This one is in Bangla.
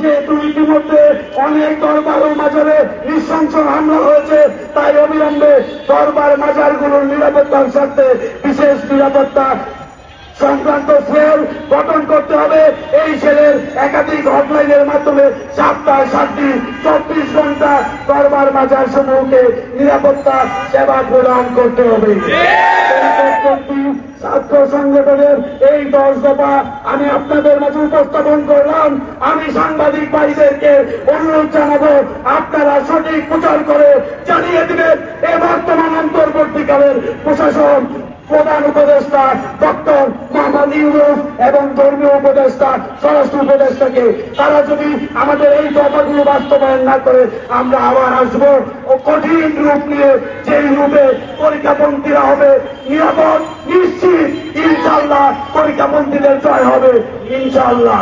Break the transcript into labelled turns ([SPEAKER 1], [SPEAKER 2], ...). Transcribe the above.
[SPEAKER 1] যেহেতু ইতিমধ্যে অনেক দরবার ও মাজারে নৃশংস হামলা হয়েছে, তাই অবিলম্বে দরবার মাজারগুলোর নিরাপত্তার স্বার্থে বিশেষ নিরাপত্তা সংক্রান্ত সেল গঠন করতে হবে। এই সেলের একাধিক হটলাইনের মাধ্যমে সপ্তাহে 7 দিন 24 ঘন্টা দরবার মাজার সমূহকে নিরাপত্তা সেবা প্রদান করতে হবে। ছাত্র সংগঠনের এই 10 দফা আমি আপনাদের মাঝে উপস্থাপন করলাম। আমি সাংবাদিক ভাইদেরকে অনুরোধ জানাবো, আপনারা সঠিক প্রচার করে জানিয়ে দিবেন এই বর্তমান অন্তর্বর্তীকালের প্রশাসন প্রধান উপদেষ্টা ডক্টর মোহাম্মদ ইউনূস এবং ধর্মীয় উপদেষ্টা স্বরাষ্ট্র উপদেষ্টাকে, তারা যদি আমাদের এই দফাগুলো বাস্তবায়ন না করে আমরা আবার আসবো ও কঠিন রূপ নিয়ে, যেই রূপে পরীক্ষাপন্থীরা হবে নিরাপদ, নিশ্চিত ইনশাআল্লাহ পরীক্ষাপন্থীদের জয় হবে ইনশাআল্লাহ।